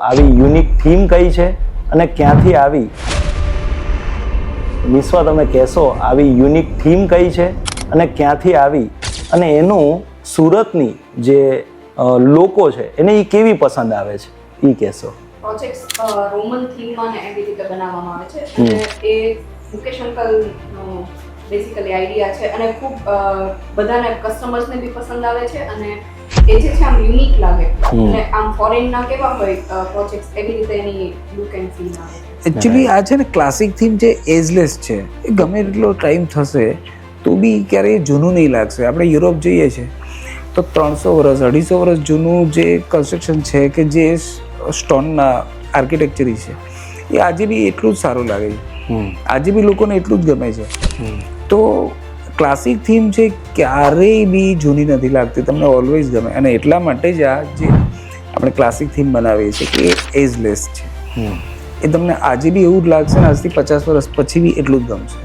આવી unique theme કઈ છે અને ક્યાંથી આવી? વિશ્વા, તમે કહેશો આવી યુનિક થીમ કઈ છે અને ક્યાંથી આવી અને એનું સુરતની જે લોકો છે એને એ કેવી પસંદ આવે છે એ કહેશો. પ્રોજેક્ટ્સ રોમન થીમમાં ને એવી રીતે બનાવવામાં આવે છે અને એ મુકેશ અંકલનો બેઝિકલી આઈડિયા છે અને ખૂબ બધાને કસ્ટમર્સને બી પસંદ આવે છે અને એ જે છે આમ યુનિક લાગે અને આમ ફોરેનના કેવા હોય પ્રોજેક્ટ્સ એવી રીતે એની લુક એન્ડ ફીલ આવે. એકચ્યુઅલી આ છે ને ક્લાસિક થીમ જે એજલેસ છે, એ ગમે એટલો ટાઈમ થશે તો બી ક્યારેય જૂનું નહીં લાગશે. આપણે યુરોપ જઈએ છીએ તો 300 વર્ષ 250 વર્ષ જૂનું જે કન્સ્ટ્રક્શન છે કે જે સ્ટોનના આર્કિટેક્ચરી છે એ આજે બી એટલું જ સારું લાગે છે, આજે બી લોકોને એટલું જ ગમે છે. તો ક્લાસિક થીમ છે ક્યારેય બી જૂની નથી લાગતી, તમને ઓલવેઝ ગમે. અને એટલા માટે જ આ જે આપણે ક્લાસિક થીમ બનાવીએ છીએ કે એ એજલેસ છે, એ તમને આજે બી એવું જ લાગશે ને આજથી 50 વર્ષ પછી બી એટલું જ ગમશે.